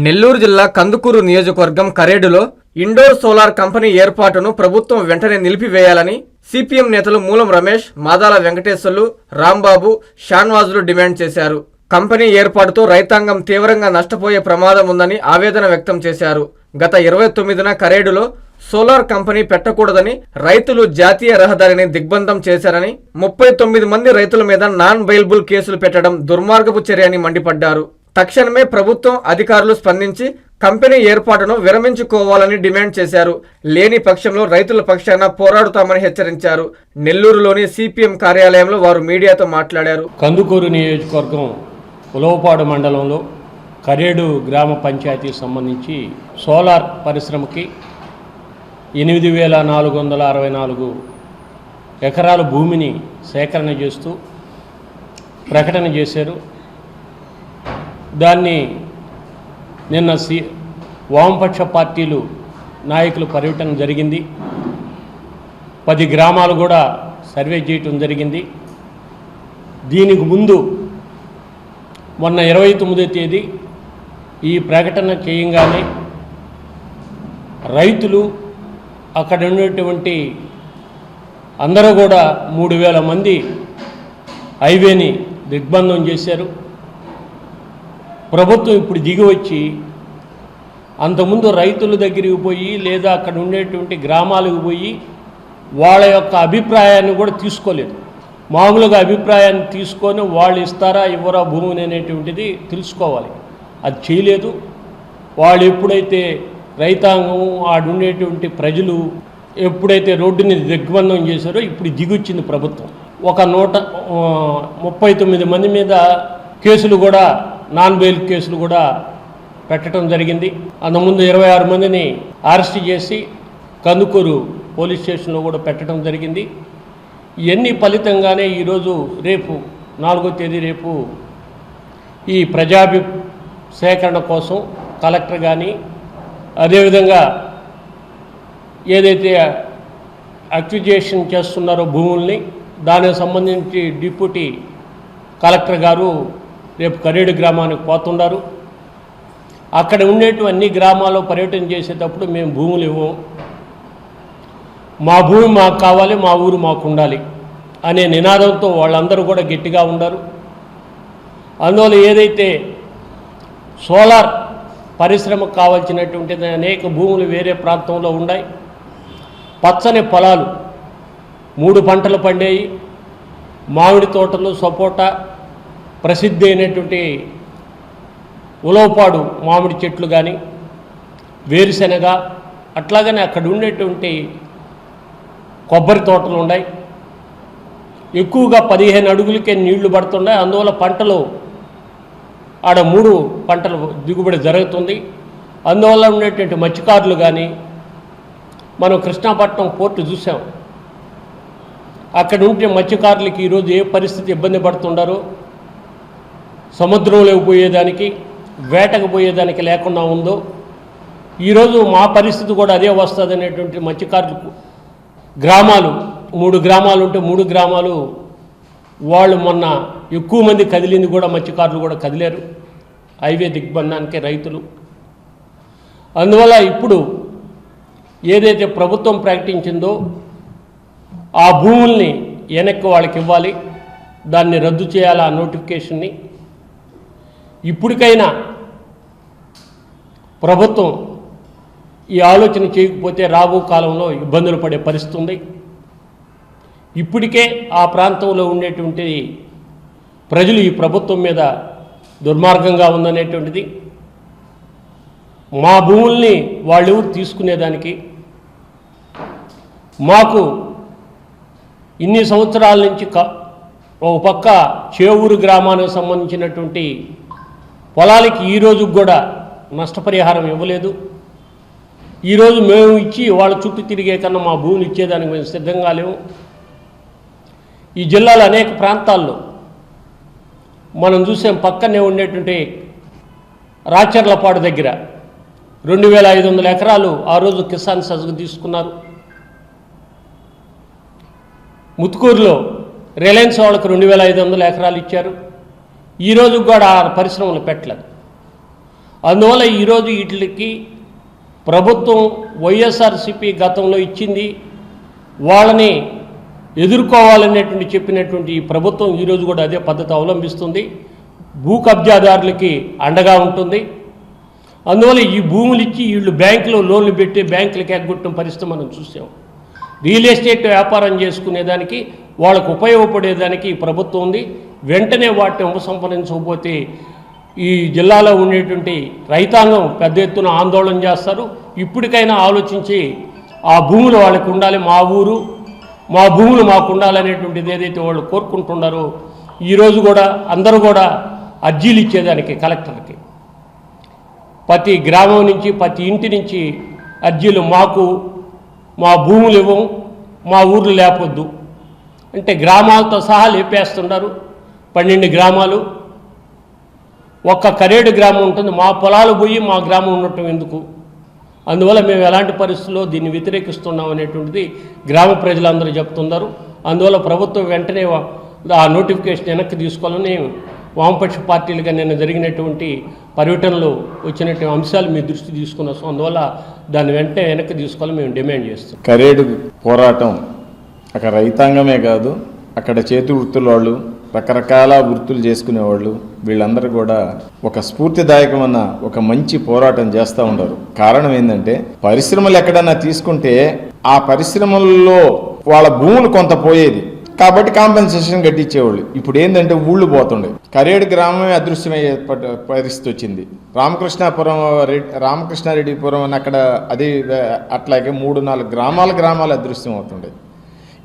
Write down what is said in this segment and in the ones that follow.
నెల్లూరు జిల్లా కందుకూరు నియోజకవర్గం కరేడులో indoor solar company ఏర్పాటును ప్రభుత్వం వెంటనే నిలిపివేయాలని సిపిఎం నేతలు మూలం రమేష్, మాదాల వెంకటేశ్వర్లు, రాంబాబు, షాన్వాజులు డిమాండ్ చేశారు. కంపెనీ ఏర్పాటుతో రైతాంగం తీవ్రంగా నష్టపోయే ప్రమాదం ఉందని ఆవేదన వ్యక్తం చేశారు. గత 29న కరేడులో సోలార్ కంపెనీ పెట్టకూడదని రైతులు జాతీయ రహదారిని దిగ్బంధం చేశారని, 39 మంది రైతుల మీద నాన్ బెయిలబుల్ కేసులు పెట్టడం దుర్మార్గపు చర్య అని మండిపడ్డారు. తక్షణమే ప్రభుత్వం అధికారులు స్పందించి కంపెనీ ఏర్పాటును విరమించుకోవాలని డిమాండ్ చేశారు. లేని పక్షంలో రైతుల పక్షాన పోరాడుతామని హెచ్చరించారు. నెల్లూరులోని సిపిఎం కార్యాలయంలో వారు మీడియాతో మాట్లాడారు. కందుకూరు నియోజకవర్గం ఉలవపాడు మండలంలో కరేడు గ్రామ పంచాయతీకి సంబంధించి సోలార్ పరిశ్రమకి 8,464 ఎకరాల భూమిని సేకరణ చేస్తూ ప్రకటన చేశారు. దాన్ని నిన్న వామపక్ష పార్టీలు నాయకులు పర్యటన జరిగింది. 10 గ్రామాలు కూడా సర్వే చేయటం జరిగింది. దీనికి ముందు మొన్న 29వ తేదీ ఈ ప్రకటన చేయంగానే రైతులు అక్కడ ఉన్నటువంటి అందరూ కూడా 3,000 మంది హైవేని దిగ్బంధం చేశారు. ప్రభుత్వం ఇప్పుడు దిగి వచ్చి అంతకుముందు రైతుల దగ్గరికి పోయి లేదా అక్కడ ఉండేటువంటి గ్రామాలకు పోయి వాళ్ళ యొక్క అభిప్రాయాన్ని కూడా తీసుకోలేదు. మామూలుగా అభిప్రాయాన్ని తీసుకొని వాళ్ళు ఇస్తారా ఇవ్వరా భూమిని అనేటువంటిది తెలుసుకోవాలి. అది చేయలేదు. వాళ్ళు ఎప్పుడైతే రైతాంగం ఆడుండేటువంటి ప్రజలు ఎప్పుడైతే రోడ్డుని దిగ్బంధం చేశారో ఇప్పుడు దిగొచ్చింది ప్రభుత్వం. ఒక 139 మంది మీద కేసులు కూడా నాన్ బెయిల్ కేసులు కూడా పెట్టడం జరిగింది. అంతకుముందు 26 మందిని అరెస్ట్ చేసి కందుకూరు పోలీస్ స్టేషన్లో కూడా పెట్టడం జరిగింది. ఇవన్నీ ఫలితంగానే ఈరోజు రేపు 4వ తేదీ రేపు ఈ ప్రజాభి సేకరణ కోసం కలెక్టర్ కానీ అదేవిధంగా ఏదైతే అక్విజిషన్ చేస్తున్నారో భూముల్ని దానికి సంబంధించి డిప్యూటీ కలెక్టర్ గారు రేపు కరేడు గ్రామానికి పోతున్నారు. అక్కడ ఉండేటువంటి అన్ని గ్రామాల్లో పర్యటన చేసేటప్పుడు మేము భూములు ఇవ్వం, మా భూమి మాకు కావాలి, మా ఊరు మాకు ఉండాలి అనే నినాదంతో వాళ్ళందరూ కూడా గట్టిగా ఉన్నారు. అందువల్ల ఏదైతే సోలార్ పరిశ్రమకు కావాల్సినటువంటి అనేక భూములు వేరే ప్రాంతంలో ఉన్నాయి. పచ్చని పొలాలు 3 పంటలు పండేవి. మామిడి తోటలు, సపోటా, ప్రసిద్ధి అయినటువంటి ఉలవపాడు మామిడి చెట్లు కానీ వేరుశెనగ, అట్లాగనే అక్కడ ఉండేటువంటి కొబ్బరి తోటలు ఉన్నాయి. ఎక్కువగా 15 అడుగులకే నీళ్లు పడుతున్నాయి. అందువల్ల పంటలు ఆడ 3 పంటలు దిగుబడి జరుగుతుంది. అందువల్ల ఉండేటువంటి మత్స్యకారులు కానీ మనం కృష్ణాపట్నం పోర్టు చూసాం. అక్కడ ఉంటే మత్స్యకారులకి ఈరోజు ఏ పరిస్థితి ఇబ్బంది పడుతుండారో, సముద్రంలోకి పోయేదానికి వేటకు పోయేదానికి లేకుండా ఉందో ఈరోజు మా పరిస్థితి కూడా అదే వస్తుంది అనేటువంటి మత్స్యకారులకు గ్రామాలు 3 గ్రామాలు ఉంటే 3 గ్రామాలు వాళ్ళు మొన్న ఎక్కువ మంది కదిలింది కూడా మత్స్యకారులు కూడా కదిలేరు హైవే దిగ్బంధానికి రైతులు. అందువల్ల ఇప్పుడు ఏదైతే ప్రభుత్వం ప్రకటించిందో ఆ భూముల్ని వెనక్కి వాళ్ళకి ఇవ్వాలి, దాన్ని రద్దు చేయాలి. ఆ నోటిఫికేషన్ని ఇప్పటికైనా ప్రభుత్వం ఈ ఆలోచన చేయకపోతే రాబో కాలంలో ఇబ్బందులు పడే పరిస్థితి ఉంది. ఇప్పటికే ఆ ప్రాంతంలో ఉండేటువంటి ప్రజలు ఈ ప్రభుత్వం మీద దుర్మార్గంగా ఉందనేటువంటిది, మా భూముల్ని వాళ్ళు తీసుకునేదానికి మాకు ఇన్ని సంవత్సరాల నుంచి ఒక పక్క చేవూరు గ్రామానికి సంబంధించినటువంటి పొలాలకి ఈరోజు కూడా నష్టపరిహారం ఇవ్వలేదు. ఈరోజు మేము ఇచ్చి వాళ్ళ చుట్టూ తిరిగే కన్నా మా భూములు ఇచ్చేదానికి మేము సిద్ధంగా లేవు. ఈ జిల్లాలో అనేక ప్రాంతాల్లో మనం చూసాం. పక్కనే ఉండేటువంటి రాచర్లపాడు దగ్గర 2,500 ఎకరాలు ఆ రోజు కిసాన్ సజ్కు తీసుకున్నారు. ముత్తుకూరులో రిలయన్స్ వాళ్ళకు 2,500 ఎకరాలు ఇచ్చారు. ఈరోజు కూడా ఆ పరిశ్రమలు పెట్టలేదు. అందువల్ల ఈరోజు వీటికి ప్రభుత్వం వైఎస్ఆర్సీపీ గతంలో ఇచ్చింది వాళ్ళని ఎదుర్కోవాలనేటువంటి చెప్పినటువంటి ఈ ప్రభుత్వం ఈరోజు కూడా అదే పద్ధతి అవలంబిస్తుంది. భూ కబ్జాదారులకి అండగా ఉంటుంది. అందువల్ల ఈ భూములు ఇచ్చి వీళ్ళు బ్యాంకులో లోన్లు పెట్టి బ్యాంకులకి ఎగ్గొట్టిన పరిస్థితి మనం చూసాం. రియల్ ఎస్టేట్ వ్యాపారం చేసుకునేదానికి వాళ్ళకు ఉపయోగపడేదానికి ఈ ప్రభుత్వం ఉంది. వెంటనే వాటిని ఉపసంహరించకపోతే ఈ జిల్లాలో ఉండేటువంటి రైతాంగం పెద్ద ఎత్తున ఆందోళన చేస్తారు. ఇప్పటికైనా ఆలోచించి ఆ భూములు వాళ్ళకి ఉండాలి, మా ఊరు మా భూములు మాకు ఉండాలనేటువంటిది ఏదైతే వాళ్ళు కోరుకుంటున్నారో ఈరోజు కూడా అందరూ కూడా అర్జీలు ఇచ్చేదానికి కలెక్టర్కి ప్రతి గ్రామం నుంచి ప్రతి ఇంటి నుంచి అర్జీలు మాకు మా భూములు ఇవ్వం, మా ఊర్లు లేపొద్దు అంటే గ్రామాలతో సహా లేపేస్తున్నారు. 12 గ్రామాలు, ఒక్క కరేడు గ్రామం ఉంటుంది. మా పొలాలు పోయి మా గ్రామం ఉండటం ఎందుకు? అందువల్ల మేము ఎలాంటి పరిస్థితుల్లో దీన్ని వ్యతిరేకిస్తున్నాం అనేటువంటిది గ్రామ ప్రజలందరూ చెప్తున్నారు. అందువల్ల ప్రభుత్వం వెంటనే ఆ నోటిఫికేషన్ వెనక్కి తీసుకోవాలని వామపక్ష పార్టీలుగా నిన్న జరిగినటువంటి పర్యటనలో వచ్చినటువంటి అంశాలు మీ దృష్టి తీసుకున్నాం. అందువల్ల దాన్ని వెంటనే వెనక్కి తీసుకోవాలని మేము డిమాండ్ చేస్తాం. కరేడు పోరాటం అక్కడ రైతాంగమే కాదు, అక్కడ చేతి వృత్తుల వాళ్ళు, రకరకాల వృత్తులు చేసుకునేవాళ్ళు, వీళ్ళందరూ కూడా ఒక స్ఫూర్తిదాయకమైన ఒక మంచి పోరాటం చేస్తూ ఉండరు. కారణం ఏంటంటే పరిశ్రమలు ఎక్కడన్నా తీసుకుంటే ఆ పరిశ్రమల్లో వాళ్ళ భూములు కొంత పోయేది కాబట్టి కాంపెన్సేషన్ కట్టించేవాళ్ళు. ఇప్పుడు ఏంటంటే ఊళ్ళు పోతుండే. కరేడు గ్రామమే అదృశ్యమయ్యే పరిస్థితి వచ్చింది. రామకృష్ణారెడ్డిపురం అని అక్కడ అది అట్లాగే 3-4 గ్రామాలు అదృశ్యం అవుతుండే.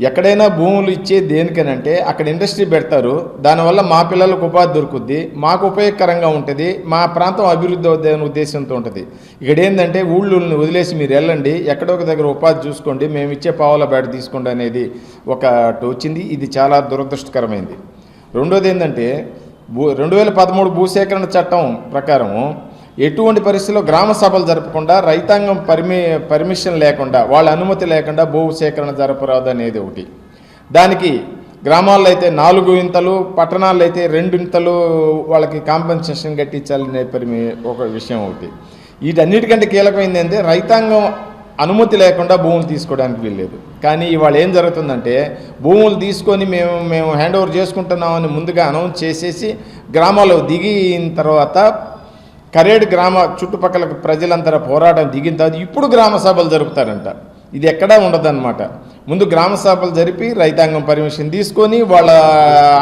ఎక్కడైనా భూములు ఇచ్చే దేనికనంటే అక్కడ ఇండస్ట్రీ పెడతారు, దానివల్ల మా పిల్లలకు ఉపాధి దొరుకుద్ది, మాకు ఉపయోగకరంగా ఉంటుంది, మా ప్రాంతం అభివృద్ధి అవుద్ది అనే ఉద్దేశంతో ఉంటుంది. ఇక్కడ ఏంటంటే ఊళ్ళని వదిలేసి మీరు వెళ్ళండి, ఎక్కడో ఒక దగ్గర ఉపాధి చూసుకోండి, మేము ఇచ్చే పావుల బేట తీసుకోండి అనేది ఒకటి వచ్చింది. ఇది చాలా దురదృష్టకరమైంది. రెండోది ఏంటంటే 2013 భూసేకరణ చట్టం ప్రకారం ఎటువంటి పరిస్థితుల్లో గ్రామ సభలు జరపకుండా, రైతాంగం పర్మిషన్ లేకుండా, వాళ్ళ అనుమతి లేకుండా భూసేకరణ జరపరాదు అనేది ఒకటి. దానికి గ్రామాల్లో అయితే 4 ఇంతలు, పట్టణాల్లో అయితే 2 ఇంతలు వాళ్ళకి కాంపెన్సేషన్ కట్టించాలనే ఒక విషయం ఒకటి. వీటన్నిటికంటే కీలకమైంది ఏంటంటే రైతాంగం అనుమతి లేకుండా భూములు తీసుకోవడానికి వీల్లేదు. కానీ ఇవాళ ఏం జరుగుతుందంటే భూములు తీసుకొని మేము హ్యాండ్ ఓవర్ చేసుకుంటున్నామని ముందుగా అనౌన్స్ చేసేసి గ్రామాల్లో దిగిన తర్వాత కరేడు గ్రామ చుట్టుపక్కల ప్రజలంతా పోరాటం దిగిన తర్వాత ఇప్పుడు గ్రామ సభలు జరుపుతారంట. ఇది ఎక్కడా ఉండదన్నమాట. ముందు గ్రామ సభలు జరిపి రైతాంగం పర్మిషన్ తీసుకొని వాళ్ళ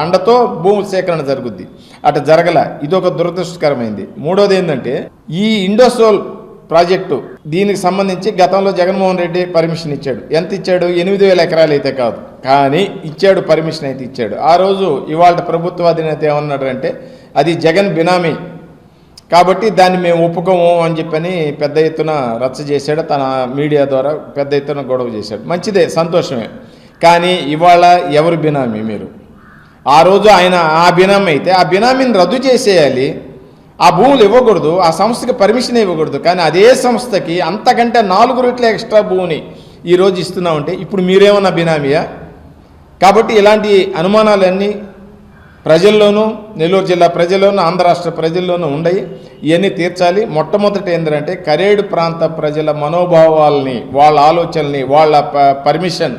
అండతో భూమి సేకరణ జరుగుద్ది. అటు జరగల. ఇది ఒక దురదృష్టకరమైంది. మూడోది ఏంటంటే ఈ ఇండోసోల్ ప్రాజెక్టు దీనికి సంబంధించి గతంలో జగన్మోహన్ రెడ్డి పర్మిషన్ ఇచ్చాడు. ఎంత ఇచ్చాడు? 8,000 ఎకరాలు అయితే కాదు, కానీ ఇచ్చాడు, పర్మిషన్ అయితే ఇచ్చాడు. ఆ రోజు ఇవాళ ప్రభుత్వ అధినేత ఏమన్నాడు అంటే అది జగన్ బినామీ కాబట్టి దాన్ని మేము ఒప్పుకోము అని చెప్పని పెద్ద ఎత్తున రచ్చ చేశాడు. తన మీడియా ద్వారా పెద్ద ఎత్తున గొడవ చేశాడు. మంచిదే, సంతోషమే. కానీ ఇవాళ ఎవరు బినామీ? మీరు ఆ రోజు ఆయన ఆ బినామీ అయితే ఆ బినామీని రద్దు చేసేయాలి, ఆ భూములు ఇవ్వకూడదు, ఆ సంస్థకి పర్మిషన్ ఇవ్వకూడదు. కానీ అదే సంస్థకి అంతకంటే 4 రెట్ల ఎక్స్ట్రా భూమిని ఈరోజు ఇస్తున్నామంటే ఇప్పుడు మీరేమన్నా బినామీయా? కాబట్టి ఇలాంటి అనుమానాలన్నీ ప్రజల్లోనూ, నెల్లూరు జిల్లా ప్రజల్లోనూ, ఆంధ్ర రాష్ట్ర ప్రజల్లోనూ ఉన్నాయి. ఇవన్నీ తీర్చాలి. మొట్టమొదటి ఏంటంటే కరేడు ప్రాంత ప్రజల మనోభావాల్ని, వాళ్ళ ఆలోచనల్ని, వాళ్ళ పర్మిషన్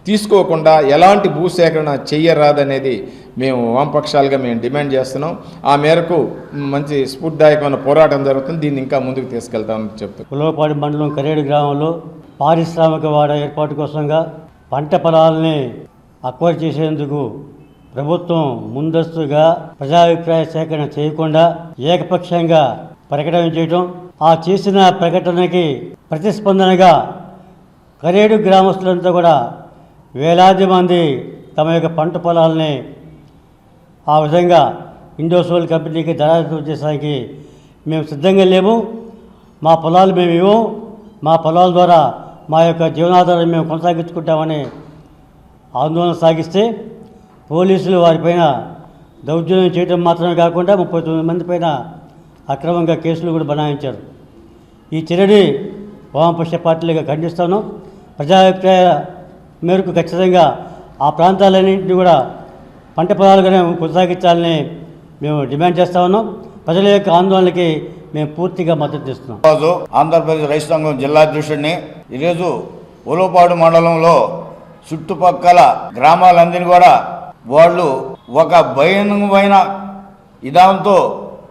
తీసుకోకుండా ఎలాంటి భూసేకరణ చెయ్యరాదనేది మేము వామపక్షాలుగా మేము డిమాండ్ చేస్తున్నాం. ఆ మేరకు మంచి స్ఫూర్తిదాయకమైన పోరాటం జరుగుతుంది. దీన్ని ఇంకా ముందుకు తీసుకెళ్తామని చెప్తాం. ఉలవపాడి మండలం కరేడు గ్రామంలో పారిశ్రామిక వాడ ఏర్పాటు కోసంగా పంట పొలాలని అక్వైర్ చేసేందుకు ప్రభుత్వం ముందస్తుగా ప్రజాభిప్రాయ సేకరణ చేయకుండా ఏకపక్షంగా ప్రకటన చేయడం, ఆ చేసిన ప్రకటనకి ప్రతిస్పందనగా కరేడు గ్రామస్తులంతా కూడా వేలాది మంది తమ యొక్క పంట పొలాలని ఆ విధంగా ఇండోసోల్ కంపెనీకి దరఖాస్తు చేసడానికి మేము సిద్ధంగా లేము, మా పొలాలు మేము ఇవ్వం, మా పొలాల ద్వారా మా యొక్క జీవనాధారం మేము కొనసాగించుకుంటామని ఆందోళన సాగిస్తే పోలీసులు వారిపైన దౌర్జన్యం చేయడం మాత్రమే కాకుండా 39 మంది పైన అక్రమంగా కేసులు కూడా బనాయించారు. ఈ చర్యని వామపక్ష పార్టీలుగా ఖండిస్తాను. ప్రజాభిప్రాయ మేరకు ఖచ్చితంగా ఆ ప్రాంతాలన్నింటినీ కూడా పంట పొలాలుగానే కొనసాగించాలని మేము డిమాండ్ చేస్తా ఉన్నాం. ప్రజల యొక్క ఆందోళనకి మేము పూర్తిగా మద్దతు ఇస్తున్నాం. రోజు ఆంధ్రప్రదేశ్ రైతు సంఘం జిల్లా అధ్యక్షుడిని. ఈరోజు ఉలవపాడు మండలంలో చుట్టుపక్కల గ్రామాలందరినీ కూడా వాళ్ళు ఒక భయంకరమైన విధానంతో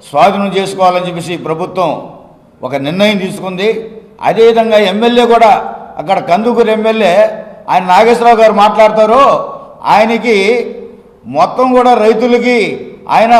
స్వాధీనం చేసుకోవాలని చెప్పేసి ప్రభుత్వం ఒక నిర్ణయం తీసుకుంది. అదేవిధంగా ఎమ్మెల్యే కూడా అక్కడ కందుకూరు ఎమ్మెల్యే ఆయన నాగేశ్వరరావు గారు మాట్లాడతారు. ఆయనకి మొత్తం కూడా రైతులకి ఆయన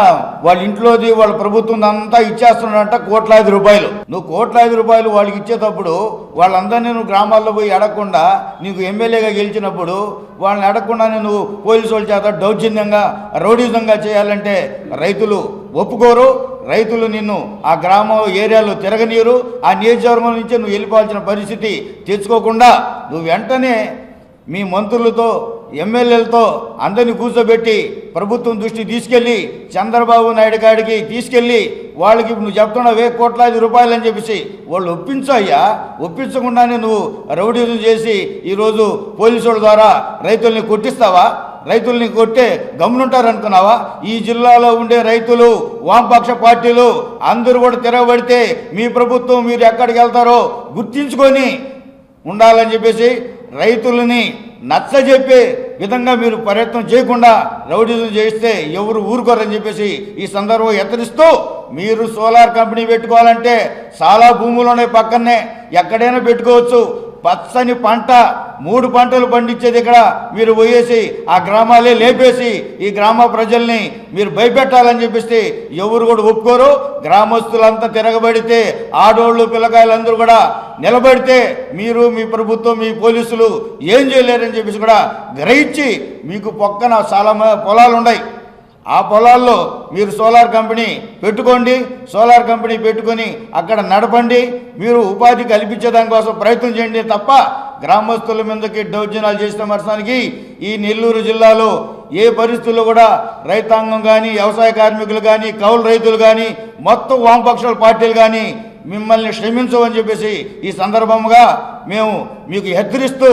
వాళ్ళ ఇంట్లోది వాళ్ళ ప్రభుత్వం అంతా ఇచ్చేస్తున్నాడంట ₹1,00,000. నువ్వు ₹1,00,000 వాళ్ళకి ఇచ్చేటప్పుడు వాళ్ళందరినీ నువ్వు గ్రామాల్లో పోయి అడగకుండా నీకు ఎమ్మెల్యేగా గెలిచినప్పుడు వాళ్ళని అడగకుండానే నువ్వు పోలీసు వాళ్ళ చేత దౌర్జన్యంగా రౌడీజంగా చేయాలంటే రైతులు ఒప్పుకోరు. రైతులు నిన్ను ఆ గ్రామం ఏరియాలో తిరగనీయరు. ఆ నియోజకవర్గం నుంచే నువ్వు వెళ్ళిపోవాల్సిన పరిస్థితి తెచ్చుకోకుండా నువ్వు వెంటనే మీ మంత్రులతో ఎమ్మెల్యేలతో అందరినీ కూర్చోబెట్టి ప్రభుత్వం దృష్టి తీసుకెళ్ళి చంద్రబాబు నాయుడు గారికి తీసుకెళ్ళి వాళ్ళకి నువ్వు చెప్తున్నావు ₹1,00,000 అని చెప్పేసి వాళ్ళు ఒప్పించయ్యా. ఒప్పించకుండానే నువ్వు రౌడీజం చేసి ఈరోజు పోలీసు వాళ్ళ ద్వారా రైతుల్ని కొట్టిస్తావా? రైతుల్ని కొట్టే గమనుంటారనుకున్నావా? ఈ జిల్లాలో ఉండే రైతులు వామపక్ష పార్టీలు అందరూ కూడా తిరగబడితే మీ ప్రభుత్వం మీరు ఎక్కడికి వెళ్తారో గుర్తించుకొని ఉండాలని చెప్పేసి రైతులని నచ్చజెప్పే విధంగా మీరు ప్రయత్నం చేయకుండా రౌడీజం చేస్తే ఎవరు ఊరుకోరని చెప్పేసి ఈ సందర్భం హెచ్చరిస్తూ, మీరు సోలార్ కంపెనీ పెట్టుకోవాలంటే చాలా భూములు ఉన్నాయి పక్కనే, ఎక్కడైనా పెట్టుకోవచ్చు. పచ్చని పంట 3 పంటలు పండించేది ఇక్కడ మీరు పోయేసి ఆ గ్రామాలే లేపేసి ఈ గ్రామ ప్రజల్ని మీరు భయపెట్టాలని చెప్పేసి ఎవరు కూడా ఒప్పుకోరు. గ్రామస్తులంతా తిరగబడితే ఆడోళ్ళు పిల్లకాయలందరూ కూడా నిలబడితే మీరు మీ ప్రభుత్వం మీ పోలీసులు ఏం చేయలేరని చెప్పేసి కూడా గ్రహించి మీకు పక్కన చాలా పొలాలు ఉన్నాయి. ఆ పొలాల్లో మీరు సోలార్ కంపెనీ పెట్టుకోండి. సోలార్ కంపెనీ పెట్టుకొని అక్కడ నడపండి. మీరు ఉపాధి కల్పించేదానికోసం ప్రయత్నం చేయండి తప్ప గ్రామస్తుల మీదకి దౌర్జన్యాలు చేసిన మరుసానికి ఈ నెల్లూరు జిల్లాలో ఏ పరిస్థితుల్లో కూడా రైతాంగం కానీ వ్యవసాయ కార్మికులు కానీ కౌలు రైతులు కానీ మొత్తం వామపక్షాల పార్టీలు కానీ మిమ్మల్ని క్షమించమని చెప్పేసి ఈ సందర్భంగా మేము మీకు హెచ్చరిస్తూ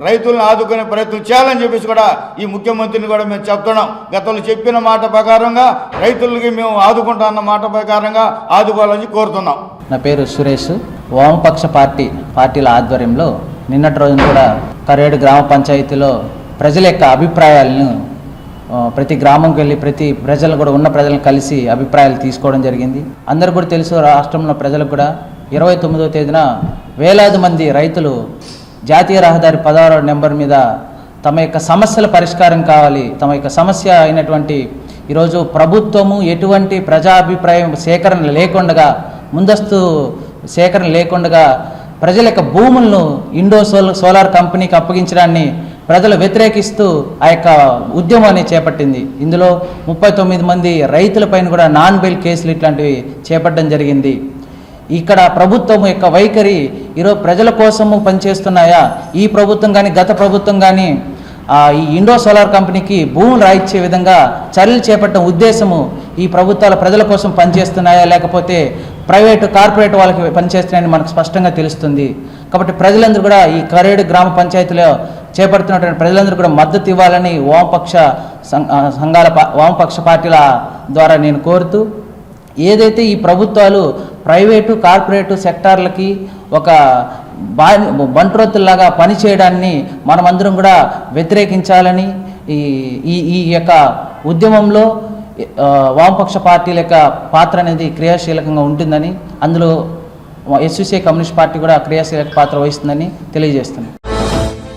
రైతులను ఆదుకునే ప్రయత్నం చేయాలని చెప్పేసి కూడా ఈ ముఖ్యమంత్రిని కూడా మేము చెప్తున్నాం. గతంలో చెప్పిన మాట ప్రకారంగా రైతులకి మేము ఆదుకుంటామన్న మాట ప్రకారంగా ఆదుకోవాలని కోరుతున్నాం. నా పేరు సురేష్. వామపక్ష పార్టీల ఆధ్వర్యంలో నిన్నటి రోజున కూడా కరేడు గ్రామ పంచాయతీలో ప్రజల యొక్క అభిప్రాయాలను ప్రతి గ్రామంకి వెళ్ళి ప్రతి ప్రజలు కూడా ఉన్న ప్రజలను కలిసి అభిప్రాయాలు తీసుకోవడం జరిగింది. అందరూ కూడా తెలుసు, రాష్ట్రంలో ప్రజలకు కూడా 29వ తేదీన వేలాది మంది రైతులు జాతీయ రహదారి 16వ నెంబర్ మీద తమ యొక్క సమస్యల పరిష్కారం కావాలి, తమ యొక్క సమస్య అయినటువంటి ఈరోజు ప్రభుత్వము ఎటువంటి ప్రజాభిప్రాయం సేకరణ లేకుండా ముందస్తు సేకరణ లేకుండా ప్రజల యొక్క భూములను సోలార్ కంపెనీకి అప్పగించడాన్ని ప్రజలు వ్యతిరేకిస్తూ ఆ యొక్క ఉద్యమాన్ని చేపట్టింది. ఇందులో 39 మంది రైతులపైన కూడా నాన్ బెయిల్ కేసులు ఇట్లాంటివి చేపట్టడం జరిగింది. ఇక్కడ ప్రభుత్వం యొక్క వైఖరి ఈరోజు ప్రజల కోసము పనిచేస్తున్నాయా? ఈ ప్రభుత్వం కానీ గత ప్రభుత్వం కానీ ఈ ఇండో సోలార్ కంపెనీకి భూములు రాయిచ్చే విధంగా చర్యలు చేపట్టడం ఉద్దేశము ఈ ప్రభుత్వాలు ప్రజల కోసం పనిచేస్తున్నాయా లేకపోతే ప్రైవేటు కార్పొరేట్ వాళ్ళకి పనిచేస్తున్నాయని మనకు స్పష్టంగా తెలుస్తుంది. కాబట్టి ప్రజలందరూ కూడా ఈ కరేడు గ్రామ పంచాయతీలో చేపడుతున్నటువంటి ప్రజలందరూ కూడా మద్దతు ఇవ్వాలని వామపక్ష పార్టీల ద్వారా నేను కోరుతూ, ఏదైతే ఈ ప్రభుత్వాలు ప్రైవేటు కార్పొరేటు సెక్టార్లకి ఒక బంట్రోతుల్లాగా పనిచేయడాన్ని మనమందరం కూడా వ్యతిరేకించాలని ఈ యొక్క ఉద్యమంలో వామపక్ష పార్టీల యొక్క పాత్ర అనేది క్రియాశీలకంగా ఉంటుందని, అందులో ఎస్యూసీఐ కమ్యూనిస్ట్ పార్టీ కూడా క్రియాశీలక పాత్ర వహిస్తుందని తెలియజేస్తుంది.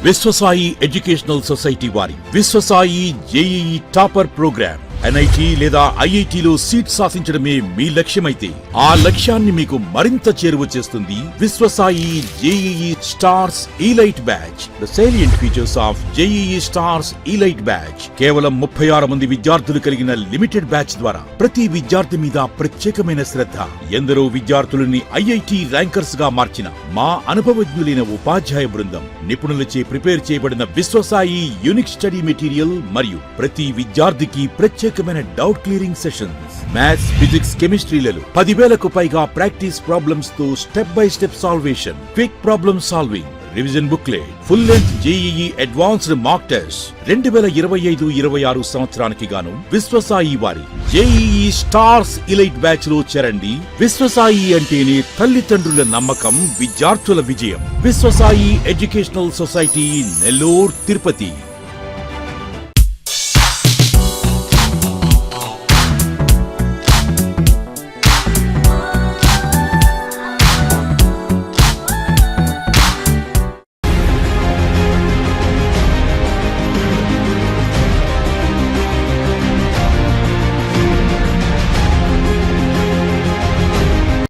విశ్వసాయి ఎడ్యుకేషనల్ సొసైటీ వారి Viswasai JEE topper program NIT లేదా IITలో సీట్ సాధించడమే మీ లక్ష్యమైతే ఆ లక్ష్యాన్ని మీకు మరింత చేరువ చేస్తుంది Viswasai JEE stars elite batch. The salient features of JEE stars elite batch. కేవలం 36 మంది విద్యార్థులు కలిగిన లిమిటెడ్ బ్యాచ్ ద్వారా ప్రతి విద్యార్థి మీద ప్రత్యేకమైన శ్రద్ధ, ఎందరో విద్యార్థులని IIT ర్యాంకర్స్ గా మార్చిన మా అనుభవజ్ఞులైన ఉపాధ్యాయ బృందం, నిపుణులచే ప్రిపేర్ చేయబడిన విశ్వసాయి యూనిక్ స్టడీ మెటీరియల్ మరియు ప్రతి విద్యార్థికి ప్రత్యేకమైన doubt clearing sessions, maths, physics, కెమిస్ట్రీలలో 10,000కు పైగా ప్రాక్టీస్ ప్రాబ్లమ్స్ తో step by step solution, quick problem solving, revision booklet, full length JEE advanced mock test 2025-26 సంవత్సరానికి గాను విశ్వసాయి వారి జేఈఈ స్టార్స్ ఇలైట్ బ్యాచ్ లో చేరండి. విశ్వసాయి అంటేనే తల్లిదండ్రుల నమ్మకం, విద్యార్థుల విజయం. Viswasai educational society, Nellore, Tirupati.